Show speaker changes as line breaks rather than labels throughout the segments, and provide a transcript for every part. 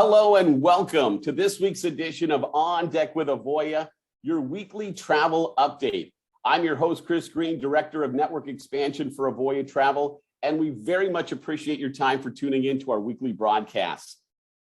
Hello and welcome to this week's edition of On Deck with Avoya, your weekly travel update. I'm your host, Chris Green, Director of Network Expansion for Avoya Travel, and we very much appreciate your time for tuning in to our weekly broadcasts.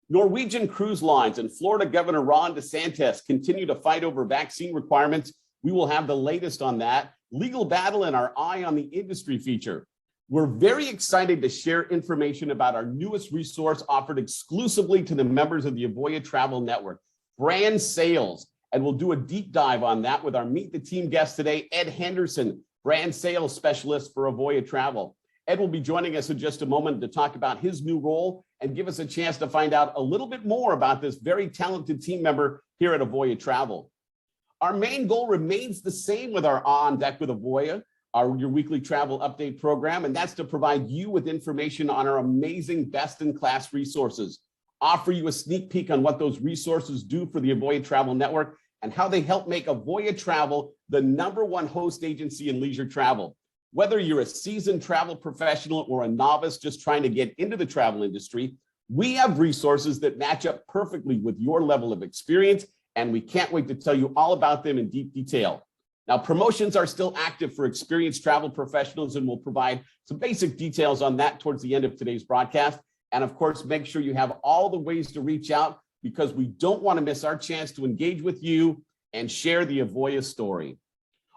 Norwegian Cruise Lines and Florida Governor Ron DeSantis continue to fight over vaccine requirements. We will have the latest on that, legal battle, and our Eye on the Industry feature. We're very excited to share information about our newest resource offered exclusively to the members of the Avoya Travel Network, brand sales. And we'll do a deep dive on that with our Meet the Team guest today, Ed Henderson, brand sales specialist for Avoya Travel. Ed will be joining us in just a moment to talk about his new role and give us a chance to find out a little bit more about this very talented team member here at Avoya Travel. Our main goal remains the same with our On Deck with Avoya, your weekly travel update program, and that's to provide you with information on our amazing best-in-class resources, offer you a sneak peek on what those resources do for the Avoya Travel Network and how they help make Avoya Travel the #1 host agency in leisure travel. Whether you're a seasoned travel professional or a novice just trying to get into the travel industry, we have resources that match up perfectly with your level of experience, and we can't wait to tell you all about them in deep detail. Now, promotions are still active for experienced travel professionals, and we'll provide some basic details on that towards the end of today's broadcast. And of course, make sure you have all the ways to reach out because we don't want to miss our chance to engage with you and share the Avoya story.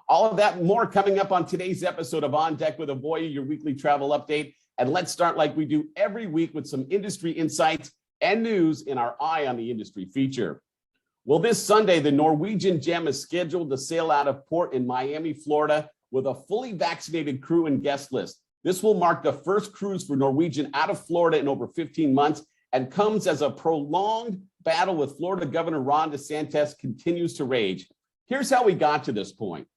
All of that and more coming up on today's episode of On Deck with Avoya, your weekly travel update. And let's start like we do every week with some industry insights and news in our Eye on the Industry feature. Well, this Sunday, the Norwegian Gem is scheduled to sail out of port in Miami, Florida, with a fully vaccinated crew and guest list. This will mark the first cruise for Norwegian out of Florida in over 15 months and comes as a prolonged battle with Florida Governor Ron DeSantis continues to rage. Here's how we got to this point.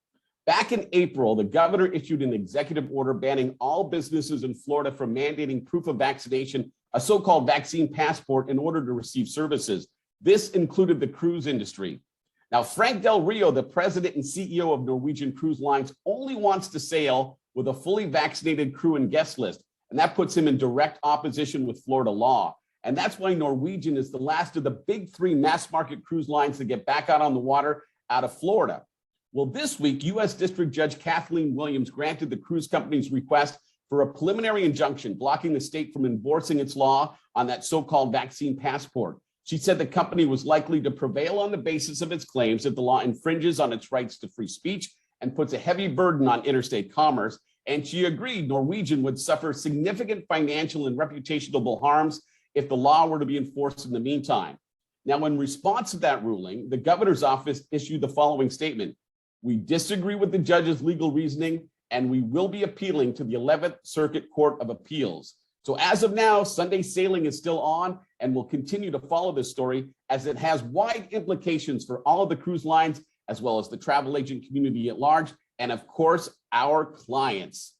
Back in April, the governor issued an executive order banning all businesses in Florida from mandating proof of vaccination, a so-called vaccine passport, in order to receive services. This included the cruise industry. Now, Frank Del Rio, the president and CEO of Norwegian Cruise Lines, only wants to sail with a fully vaccinated crew and guest list, and that puts him in direct opposition with Florida law. And that's why Norwegian is the last of the big three mass market cruise lines to get back out on the water out of Florida. Well, this week, U.S. District Judge Kathleen Williams granted the cruise company's request for a preliminary injunction blocking the state from enforcing its law on that so-called vaccine passport. She said the company was likely to prevail on the basis of its claims that the law infringes on its rights to free speech and puts a heavy burden on interstate commerce. And she agreed Norwegian would suffer significant financial and reputational harms if the law were to be enforced in the meantime. Now, in response to that ruling, the governor's office issued the following statement. We disagree with the judge's legal reasoning, and we will be appealing to the 11th Circuit Court of Appeals. So as of now, Sunday sailing is still on, and we'll continue to follow this story as it has wide implications for all of the cruise lines, as well as the travel agent community at large, and of course, our clients.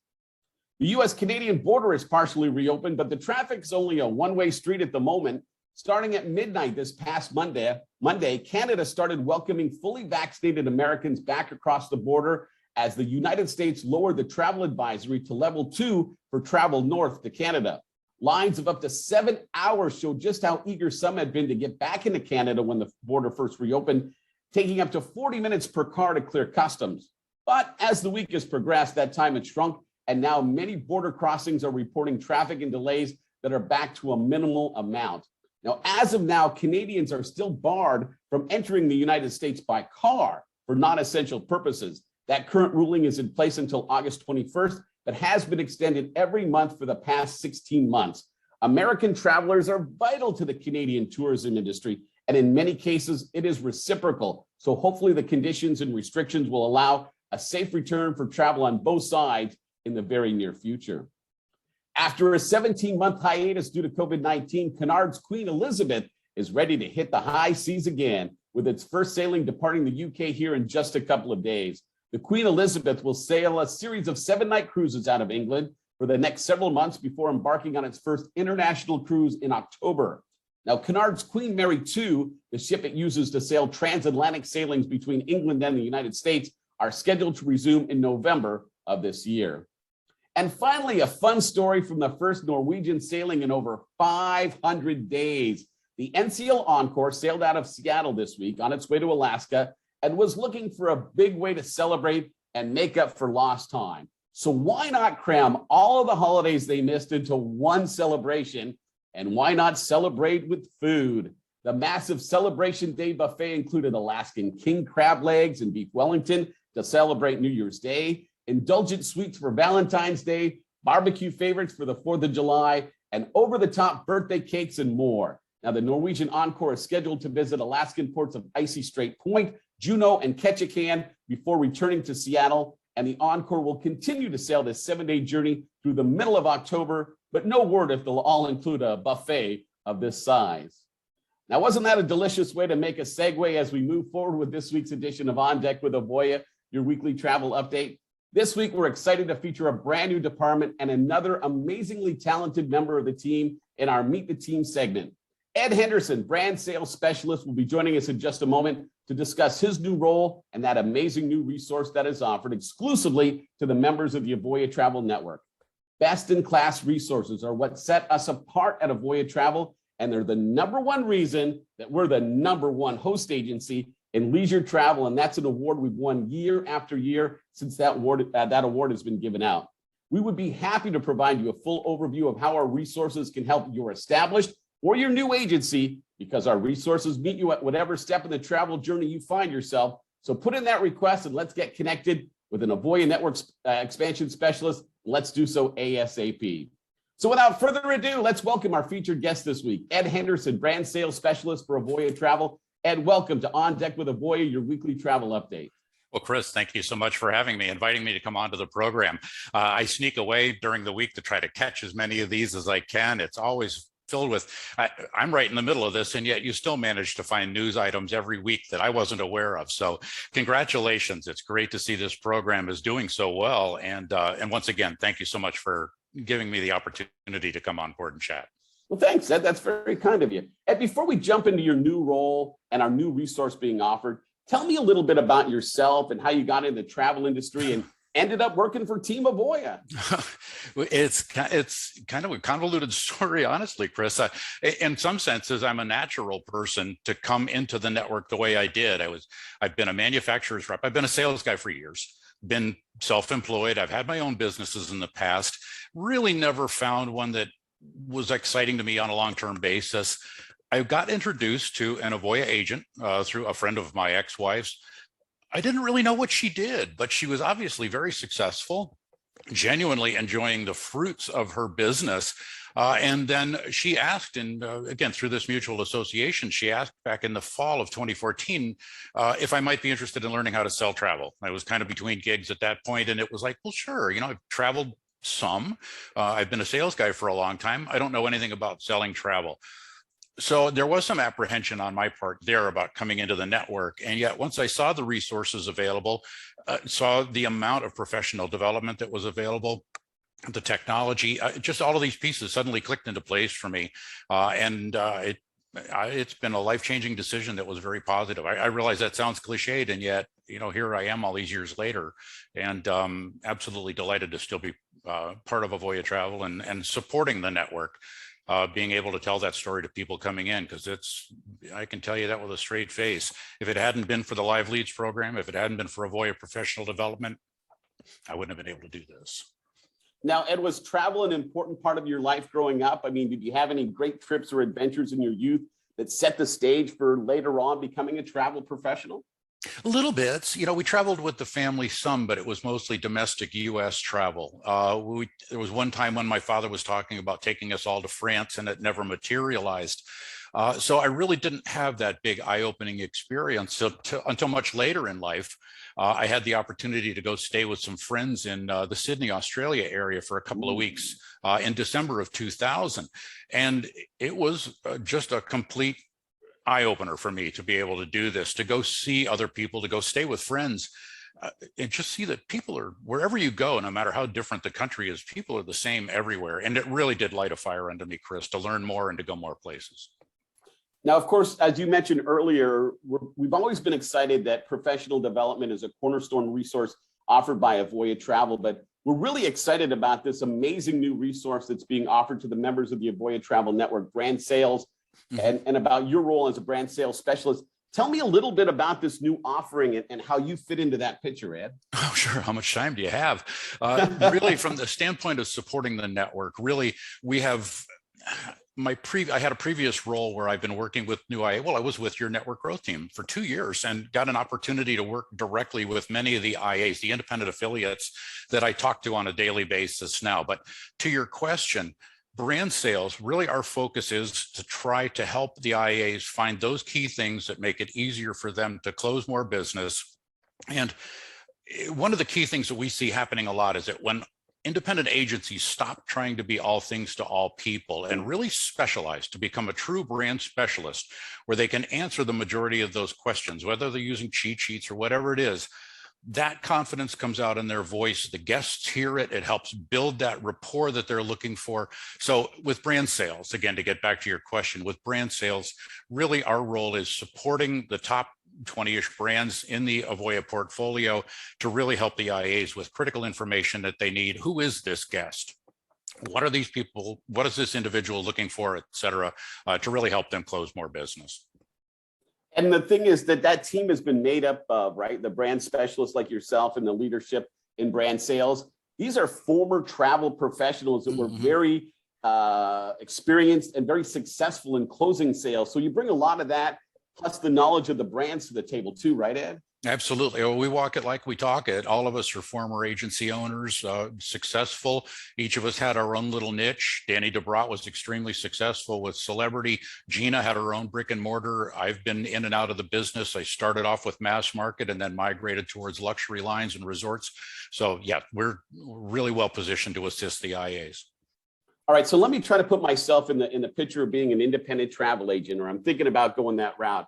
The U.S.-Canadian border is partially reopened, but the traffic is only a one-way street at the moment. Starting at midnight this past Monday, Canada started welcoming fully vaccinated Americans back across the border as the United States lowered the travel advisory to level 2 for travel north to Canada. Lines of up to 7 hours show just how eager some had been to get back into Canada when the border first reopened, taking up to 40 minutes per car to clear customs. But as the week has progressed, that time has shrunk, and now many border crossings are reporting traffic and delays that are back to a minimal amount. Now, as of now, Canadians are still barred from entering the United States by car for non-essential purposes. That current ruling is in place until August 21st, but has been extended every month for the past 16 months. American travelers are vital to the Canadian tourism industry, and in many cases, it is reciprocal. So hopefully the conditions and restrictions will allow a safe return for travel on both sides in the very near future. After a 17-month hiatus due to COVID-19, Cunard's Queen Elizabeth is ready to hit the high seas again, with its first sailing departing the UK here in just a couple of days. The Queen Elizabeth will sail a series of 7-night cruises out of England for the next several months before embarking on its first international cruise in October. Now, Cunard's Queen Mary II, the ship it uses to sail transatlantic sailings between England and the United States, are scheduled to resume in November of this year. And finally, a fun story from the first Norwegian sailing in over 500 days. The NCL Encore sailed out of Seattle this week on its way to Alaska and was looking for a big way to celebrate and make up for lost time. So why not cram all of the holidays they missed into one celebration? And why not celebrate with food? The massive Celebration Day buffet included Alaskan king crab legs and beef Wellington to celebrate New Year's Day, indulgent sweets for Valentine's Day, barbecue favorites for the 4th of July, and over-the-top birthday cakes and more. Now, the Norwegian Encore is scheduled to visit Alaskan ports of Icy Strait Point, Juneau, and Ketchikan before returning to Seattle. And the Encore will continue to sail this 7-day journey through the middle of October, but no word if they'll all include a buffet of this size. Now, wasn't that a delicious way to make a segue as we move forward with this week's edition of On Deck with Avoya, your weekly travel update? This week, we're excited to feature a brand new department and another amazingly talented member of the team in our Meet the Team segment. Ed Henderson, brand sales specialist, will be joining us in just a moment to discuss his new role and that amazing new resource that is offered exclusively to the members of the Avoya Travel Network. Best-in-class resources are what set us apart at Avoya Travel, and they're the #1 reason that we're the #1 host agency in leisure travel, and that's an award we've won year after year since that award has been given out. We would be happy to provide you a full overview of how our resources can help your established or your new agency, because our resources meet you at whatever step in the travel journey you find yourself. So put in that request and let's get connected with an Avoya Network expansion specialist. Let's do so ASAP. So without further ado, let's welcome our featured guest this week, Ed Henderson, brand sales specialist for Avoya Travel. Ed, welcome to On Deck with Avoya, your weekly travel update.
Well, Chris, thank you so much for having me, inviting me to come onto the program. I sneak away during the week to try to catch as many of these as I can. It's always filled with, I'm right in the middle of this, and yet you still manage to find news items every week that I wasn't aware of. So congratulations. It's great to see this program is doing so well. And once again, thank you so much for giving me the opportunity to come on board and chat.
Well, thanks, Ed. That's very kind of you. Ed, before we jump into your new role and our new resource being offered, tell me a little bit about yourself and how you got into the travel industry and ended up working for Team Avoya.
It's kind of a convoluted story, honestly, Chris. In some senses, I'm a natural person to come into the network the way I did. I've been a manufacturer's rep. I've been a sales guy for years, been self-employed. I've had my own businesses in the past, really never found one that was exciting to me on a long-term basis. I got introduced to an Avoya agent through a friend of my ex-wife's. I didn't really know what she did, but she was obviously very successful, genuinely enjoying the fruits of her business. And then she asked, and again, through this mutual association, she asked back in the fall of 2014 if I might be interested in learning how to sell travel. I was kind of between gigs at that point, and it was like, well, sure, I've traveled some. I've been a sales guy for a long time. I don't know anything about selling travel. So there was some apprehension on my part there about coming into the network. And yet once I saw the resources available, saw the amount of professional development that was available, the technology, just all of these pieces suddenly clicked into place for me. It's been a life-changing decision that was very positive. I realize that sounds cliched, and yet, here I am all these years later, and absolutely delighted to still be part of Avoya Travel and supporting the network. Being able to tell that story to people coming in, because I can tell you that with a straight face. If it hadn't been for the Live Leads program, if it hadn't been for Avoya Professional Development, I wouldn't have been able to do this.
Now, Ed, was travel an important part of your life growing up? I mean, did you have any great trips or adventures in your youth that set the stage for later on becoming a travel professional?
A little bit. We traveled with the family some, but it was mostly domestic U.S. travel. There was one time when my father was talking about taking us all to France, and it never materialized. So I really didn't have that big eye-opening experience until much later in life. I had the opportunity to go stay with some friends in the Sydney, Australia area for a couple of weeks in December of 2000. And it was just a complete eye-opener for me to be able to do this, to go see other people, to go stay with friends, and just see that people are, wherever you go, no matter how different the country is, people are the same everywhere. And it really did light a fire under me, Chris, to learn more and to go more places.
Now, of course, as you mentioned earlier, we've always been excited that professional development is a cornerstone resource offered by Avoya Travel, but we're really excited about this amazing new resource that's being offered to the members of the Avoya Travel Network, brand sales and about your role as a brand sales specialist. Tell me a little bit about this new offering and how you fit into that picture, Ed.
Oh, sure. How much time do you have? Really, from the standpoint of supporting the network, really, we have I had a previous role where I've been working with new IA. Well, I was with your network growth team for 2 years and got an opportunity to work directly with many of the IAs, the independent affiliates that I talk to on a daily basis now. But to your question, brand sales, really our focus is to try to help the IAs find those key things that make it easier for them to close more business. And one of the key things that we see happening a lot is that when independent agencies stop trying to be all things to all people and really specialize to become a true brand specialist where they can answer the majority of those questions, whether they're using cheat sheets or whatever it is, that confidence comes out in their voice. The guests hear it. It helps build that rapport that they're looking for. So with brand sales, again, to get back to your question, with brand sales, really our role is supporting the top 20-ish brands in the Avoya portfolio to really help the IAs with critical information that they need. Who is this guest? What are these people? What is this individual looking for, et cetera, to really help them close more business.
And the thing is that team has been made up of, right, the brand specialists like yourself and the leadership in brand sales. These are former travel professionals that were very experienced and very successful in closing sales. So you bring a lot of that, plus the knowledge of the brands to the table too, right, Ed?
Absolutely. Well, we walk it like we talk it. All of us are former agency owners, successful. Each of us had our own little niche. Danny DeBrot was extremely successful with celebrity. Gina had her own brick and mortar. I've been in and out of the business. I started off with mass market and then migrated towards luxury lines and resorts. So yeah, we're really well positioned to assist the IAs.
All right, so let me try to put myself in the picture of being an independent travel agent, or I'm thinking about going that route.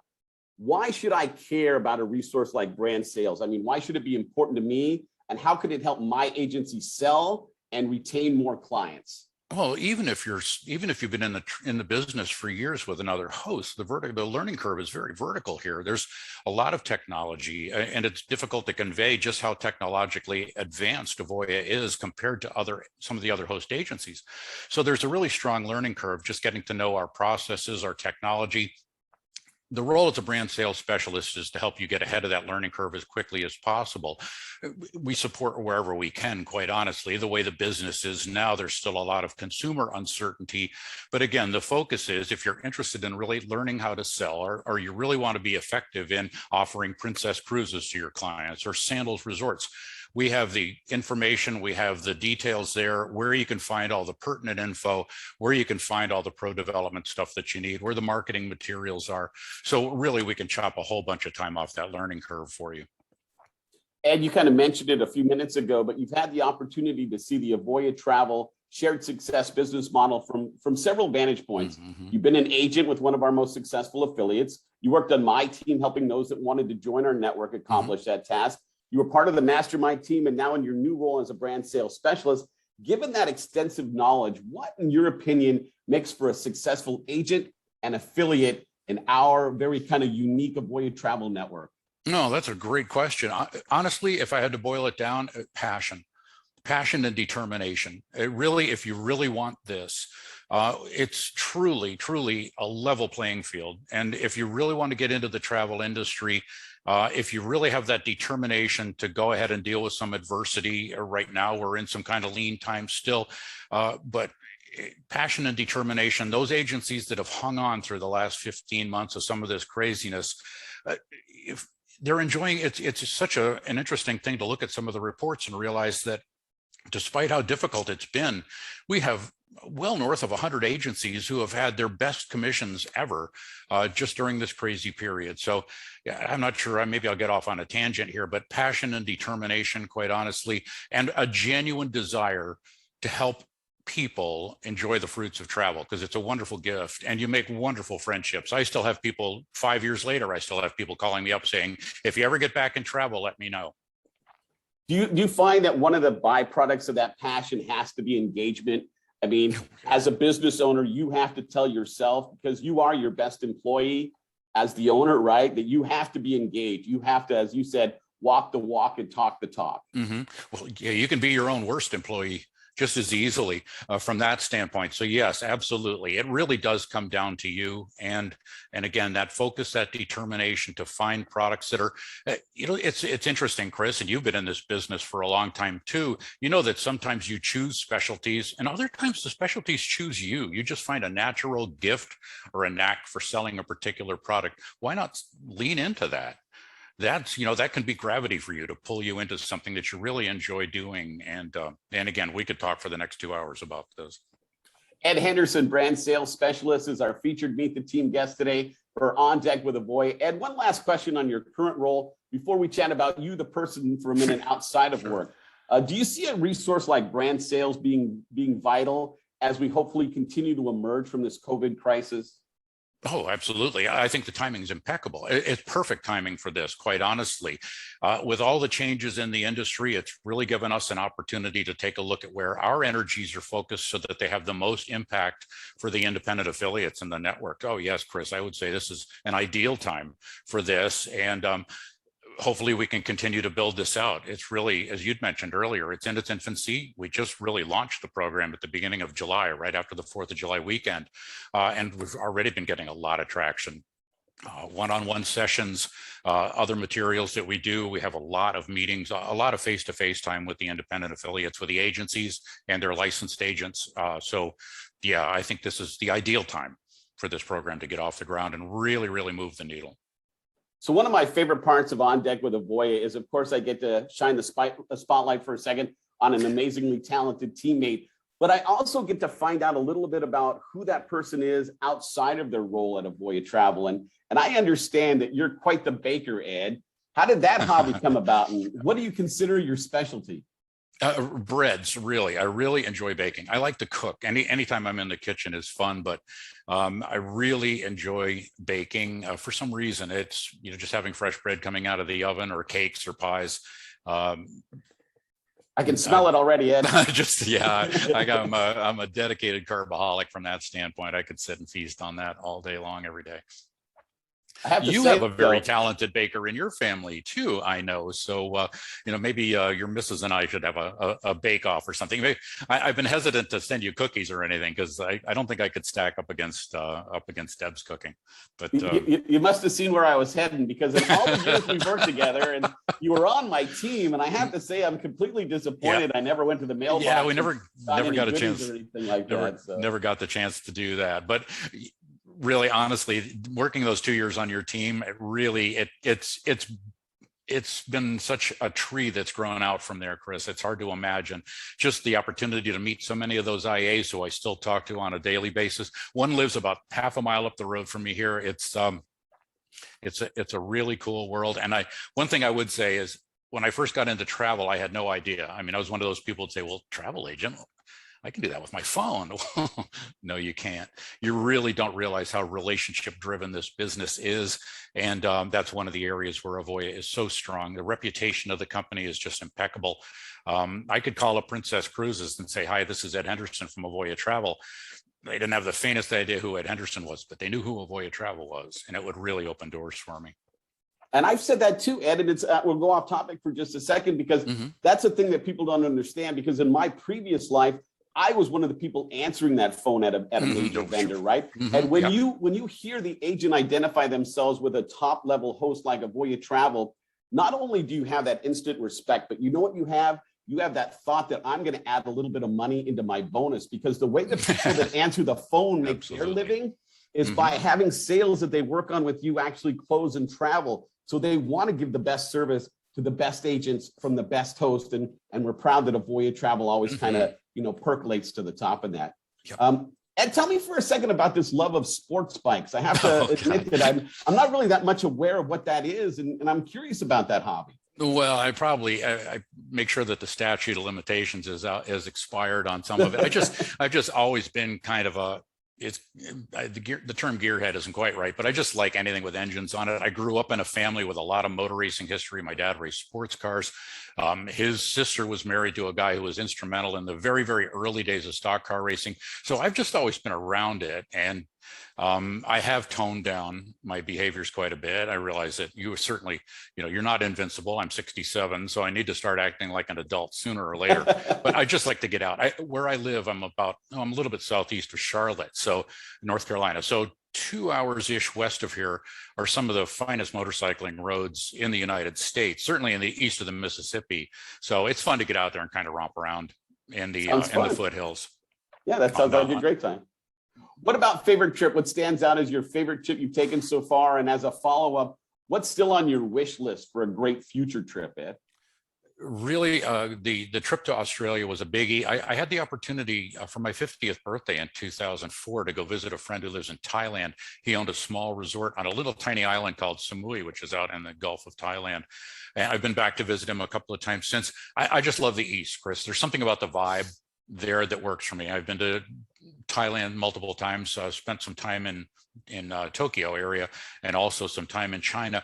Why should I care about a resource like brand sales? I mean, why should it be important to me? And how could it help my agency sell and retain more clients?
Well, even if you've been in the business for years with another host, the learning curve is very vertical here. There's a lot of technology, and it's difficult to convey just how technologically advanced Avoya is compared to some of the other host agencies. So there's a really strong learning curve just getting to know our processes, our technology. The role as a brand sales specialist is to help you get ahead of that learning curve as quickly as possible. We support wherever we can, quite honestly. The way the business is now, there's still a lot of consumer uncertainty. But again, the focus is if you're interested in really learning how to sell, or you really want to be effective in offering princess cruises to your clients or sandals resorts, we have the information, we have the details there, where you can find all the pertinent info, where you can find all the pro development stuff that you need, where the marketing materials are. So really, we can chop a whole bunch of time off that learning curve for you.
Ed, you kind of mentioned it a few minutes ago, but you've had the opportunity to see the Avoya Travel shared success business model from several vantage points. You've been an agent with one of our most successful affiliates. You worked on my team, helping those that wanted to join our network accomplish that task. You were part of the mastermind team, and now in your new role as a brand sales specialist. Given that extensive knowledge, what, in your opinion, makes for a successful agent and affiliate in our very kind of unique Avoya Travel network?
No, that's a great question. Honestly, if I had to boil it down, passion and determination. It really, if you really want this, it's truly a level playing field. And if you really want to get into the travel industry, if you really have that determination to go ahead and deal with some adversity, or right now we're in some kind of lean time still, but passion and determination, those agencies that have hung on through the last 15 months of some of this craziness, if they're enjoying it, it's such an interesting thing to look at some of the reports and realize that despite how difficult it's been, we have well north of 100 agencies who have had their best commissions ever just during this crazy period. So yeah, I'm not sure, maybe I'll get off on a tangent here, but passion and determination, quite honestly, and a genuine desire to help people enjoy the fruits of travel, because it's a wonderful gift and you make wonderful friendships. I still have people 5 years later, I still have people calling me up saying, if you ever get back in travel, let me know.
Do you find that one of the byproducts of that passion has to be engagement? I mean, as a business owner, you have to tell yourself, because you are your best employee as the owner, right? That you have to be engaged. You have to, as you said, walk the walk and talk the talk.
Well, yeah, you can be your own worst employee. just as easily from that standpoint. So yes, absolutely. It really does come down to you. And again, that focus, that determination to find products that are, it's interesting, Chris, and you've been in this business for a long time too. You know that sometimes you choose specialties and other times the specialties choose you. You just find a natural gift or a knack for selling a particular product. Why not lean into that? That's, that can be gravity for you to pull you into something that you really enjoy doing. And again, we could talk for the next 2 hours about this.
Ed Henderson, brand sales specialist, is our featured Meet the Team guest today for On Deck with Avoya. Ed, one last question on your current role before we chat about you, the person, for a minute outside of work. Do you see a resource like brand sales being vital as we hopefully continue to emerge from this COVID crisis?
Oh, absolutely. I think the timing is impeccable. It's perfect timing for this, quite honestly. With all the changes in the industry, it's really given us an opportunity to take a look at where our energies are focused so that they have the most impact for the independent affiliates in the network. Oh, yes, Chris, I would say this is an ideal time for this. And hopefully we can continue to build this out. It's really, as you'd mentioned earlier, it's in its infancy. We just really launched the program at the beginning of July, right after the 4th of July weekend. And we've already been getting a lot of traction. One-on-one sessions, other materials that we do. We have a lot of meetings, a lot of face-to-face time with the independent affiliates, with the agencies and their licensed agents. So yeah, I think this is the ideal time for this program to get off the ground and really, really move the needle.
So one of my favorite parts of On Deck with Avoya is, of course, I get to shine the spotlight for a second on an amazingly talented teammate, but I also get to find out a little bit about who that person is outside of their role at Avoya Travel. And I understand that you're quite the baker, Ed. How did that hobby come about, and what do you consider your specialty?
Breads, really. I really enjoy baking. I like to cook. Anytime I'm in the kitchen is fun, but I really enjoy baking. For some reason, it's just having fresh bread coming out of the oven, or cakes or pies.
I can smell it already, Ed.
I'm a dedicated carboholic from that standpoint. I could sit and feast on that all day long, every day. You have a very talented baker in your family too, I know. So, maybe your missus and I should have a bake off or something. Maybe, I've been hesitant to send you cookies or anything because I don't think I could stack up against Deb's cooking. But
you must have seen where I was heading, because in all the years we've worked together, and you were on my team, and I have to say I'm completely disappointed. I never went to the mailbox.
Yeah, we never got a chance.
Or anything like that, so.
Never got the chance to do that, but. Really, honestly, working those 2 years on your team, it's been such a tree that's grown out from there, Chris. It's hard to imagine just the opportunity to meet so many of those IAs who I still talk to on a daily basis. One lives about half a mile up the road from me here. It's a really cool world. And one thing I would say is, when I first got into travel, I had no idea. I mean, I was one of those people who'd say, well, travel agent, I can do that with my phone. No, you can't. You really don't realize how relationship driven this business is. And that's one of the areas where Avoya is so strong. The reputation of the company is just impeccable. I could call up Princess Cruises and say, hi, this is Ed Henderson from Avoya Travel. They didn't have the faintest idea who Ed Henderson was, but they knew who Avoya Travel was, and it would really open doors for me.
And I've said that too, Ed, and it's we'll go off topic for just a second, because that's a thing that people don't understand, because in my previous life, I was one of the people answering that phone at a major vendor, right? And when you hear the agent identify themselves with a top level host like Avoya Travel, not only do you have that instant respect, but you know what you have? You have that thought that I'm going to add a little bit of money into my bonus, because the way the people that answer the phone make their living is by having sales that they work on with you actually close and travel. So they want to give the best service to the best agents from the best host. And we're proud that Avoya Travel always kind of, percolates to the top of that. Yep. Ed, tell me for a second about this love of sports bikes. I have to admit that I'm not really that much aware of what that is, and I'm curious about that hobby.
Well, I make sure that the statute of limitations is expired on some of it. I've just always been kind of the term gearhead isn't quite right, but I just like anything with engines on it. I grew up in a family with a lot of motor racing history. My dad raced sports cars. His sister was married to a guy who was instrumental in the very, very early days of stock car racing. So I've just always been around it. And I have toned down my behaviors quite a bit. I realize that you are certainly, you're not invincible. I'm 67, so I need to start acting like an adult sooner or later. But I just like to get out. Where I live, I'm a little bit southeast of Charlotte, so North Carolina. So 2 hours-ish west of here are some of the finest motorcycling roads in the United States, certainly in the east of the Mississippi. So it's fun to get out there and kind of romp around in the foothills.
Yeah, that sounds like a great time. What about favorite trip? What stands out as your favorite trip you've taken so far? And as a follow-up, what's still on your wish list for a great future trip, Ed?
Really, the trip to Australia was a biggie. I had the opportunity for my 50th birthday in 2004 to go visit a friend who lives in Thailand. He owned a small resort on a little tiny island called Samui, which is out in the Gulf of Thailand. And I've been back to visit him a couple of times since. I just love the East, Chris. There's something about the vibe there that works for me. I've been to Thailand multiple times, spent some time in Tokyo area and also some time in China.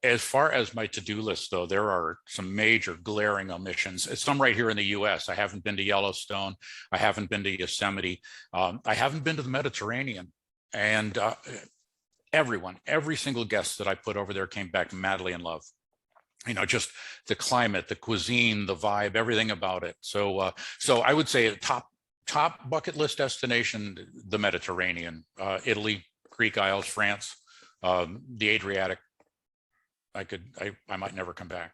As far as my to-do list, though, there are some major glaring omissions. Some right here in the U.S. I haven't been to Yellowstone. I haven't been to Yosemite. I haven't been to the Mediterranean. And every single guest that I put over there came back madly in love. Just the climate, the cuisine, the vibe, everything about it. So I would say a top bucket list destination, the Mediterranean, Italy, Greek Isles, France, the Adriatic. I might never come back.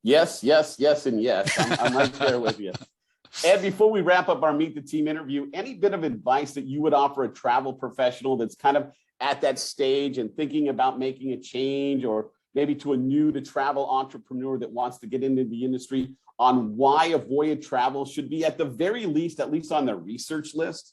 Yes, and yes. I'm right there with you. Ed, before we wrap up our Meet the Team interview, any bit of advice that you would offer a travel professional that's kind of at that stage and thinking about making a change, or maybe to a new to travel entrepreneur that wants to get into the industry, on why Avoya Travel should be at the very least, at least on the research list?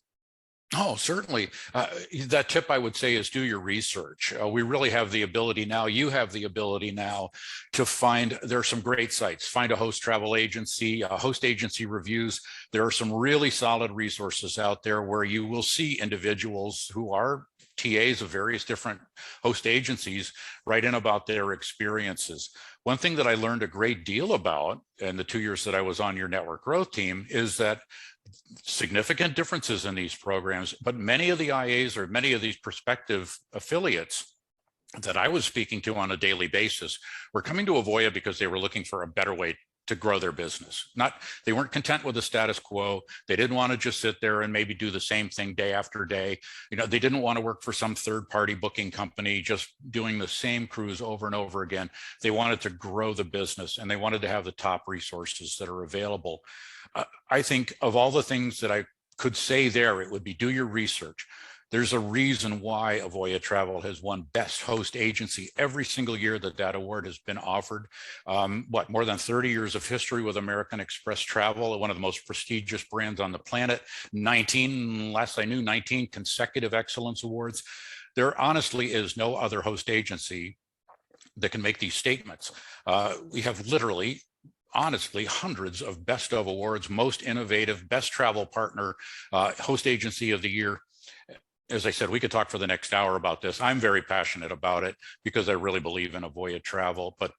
Oh, certainly. That tip I would say is do your research. We really have the ability now. You have the ability now to find, there are some great sites. Find a host travel agency, host agency reviews. There are some really solid resources out there where you will see individuals who are TAs of various different host agencies write in about their experiences. One thing that I learned a great deal about in the 2 years that I was on your network growth team is that significant differences in these programs, but many of the IAs or many of these prospective affiliates that I was speaking to on a daily basis were coming to Avoya because they were looking for a better way to grow their business. They weren't content with the status quo. They didn't want to just sit there and maybe do the same thing day after day. They didn't want to work for some third-party booking company just doing the same cruise over and over again. They wanted to grow the business, and they wanted to have the top resources that are available. I think of all the things that I could say there, it would be do your research. There's a reason why Avoya Travel has won Best Host Agency every single year that award has been offered. More than 30 years of history with American Express Travel, one of the most prestigious brands on the planet. 19 consecutive excellence awards. There honestly is no other host agency that can make these statements. We have literally, honestly, hundreds of best of awards, most innovative, best travel partner, host agency of the year. As I said, we could talk for the next hour about this. I'm very passionate about it because I really believe in Avoya Travel, but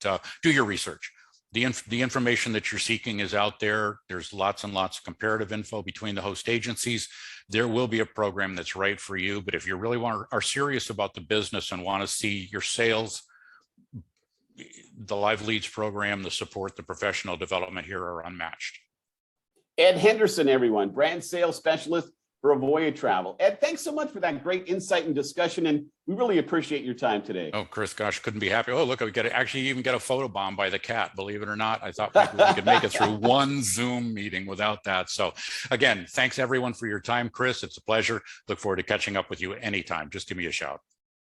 do your research. The information that you're seeking is out there. There's lots and lots of comparative info between the host agencies. There will be a program that's right for you, but if you really are serious about the business and want to see your sales, the Live Leads program, the support, the professional development here are unmatched.
Ed Henderson, everyone, brand sales specialist for Avoya Travel. Ed, thanks so much for that great insight and discussion, and we really appreciate your time today.
Oh, Chris, gosh, couldn't be happier. Oh, look, we got actually even get a photo bomb by the cat, believe it or not. I thought maybe we could make it through one Zoom meeting without that. So again, thanks everyone for your time, Chris. It's a pleasure. Look forward to catching up with you anytime. Just give me a shout.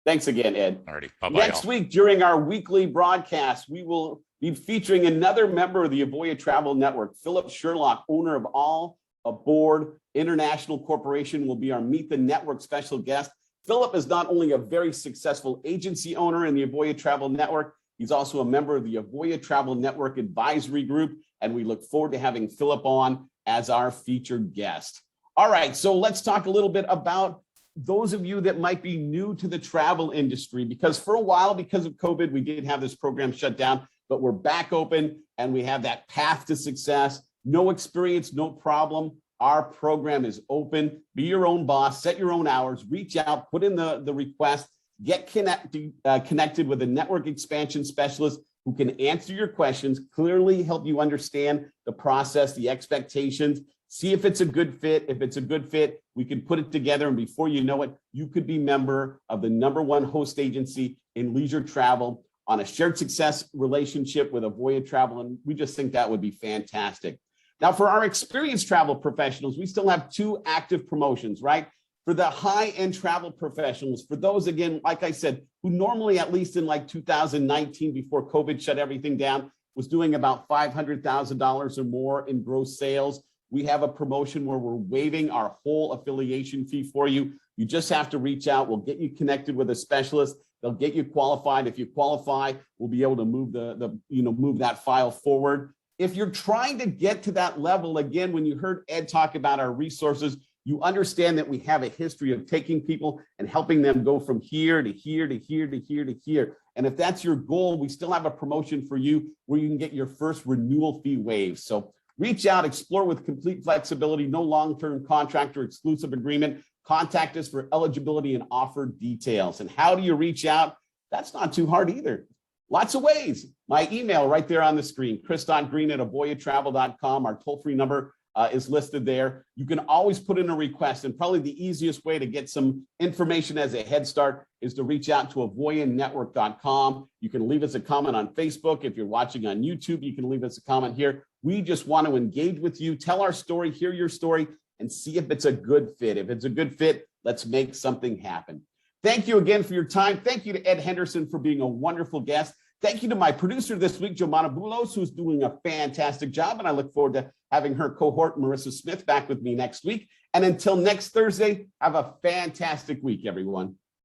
Thanks again, Ed.
Alrighty, bye-bye.
Next week, during our weekly broadcast, we will be featuring another member of the Avoya Travel Network. Philip Sherlock, owner of All Aboard International Corporation, will be our Meet the Network special guest. Philip is not only a very successful agency owner in the Avoya Travel Network, he's also a member of the Avoya Travel Network Advisory Group, and we look forward to having Philip on as our featured guest. All right, so let's talk a little bit about those of you that might be new to the travel industry, because for a while, because of COVID, we did have this program shut down. but we're back open and we have that path to success. No experience, no problem. Our program is open. Be your own boss, set your own hours, reach out, put in the request, get connected with a network expansion specialist who can answer your questions, clearly help you understand the process, the expectations, see if it's a good fit. If it's a good fit, we can put it together. And before you know it, you could be member of the #1 host agency in leisure travel on a shared success relationship with Avoya Travel. And we just think that would be fantastic. Now, for our experienced travel professionals, we still have 2 active promotions, right? For the high-end travel professionals, for those, again, like I said, who normally, at least in like 2019, before COVID shut everything down, was doing about $500,000 or more in gross sales, we have a promotion where we're waiving our whole affiliation fee for you. You just have to reach out. We'll get you connected with a specialist. They'll get you qualified. If you qualify, we'll be able to move move that file forward. If you're trying to get to that level, again, when you heard Ed talk about our resources, you understand that we have a history of taking people and helping them go from here to here to here to here to here. And if that's your goal, we still have a promotion for you where you can get your first renewal fee waived. So reach out, explore with complete flexibility, no long-term contract or exclusive agreement. Contact us for eligibility and offer details. And how do you reach out? That's not too hard either. Lots of ways. My email right there on the screen, chris.green@avoyatravel.com. Our toll-free number is listed there. You can always put in a request, and probably the easiest way to get some information as a head start is to reach out to avoyanetwork.com. You can leave us a comment on Facebook. If you're watching on YouTube, you can leave us a comment here. We just want to engage with you, tell our story, hear your story, and see if it's a good fit. If it's a good fit, let's make something happen. Thank you again for your time. Thank you to Ed Henderson for being a wonderful guest. Thank you to my producer this week, Jomana Bulos, who's doing a fantastic job. And I look forward to having her cohort, Marissa Smith, back with me next week. And until next Thursday, have a fantastic week, everyone.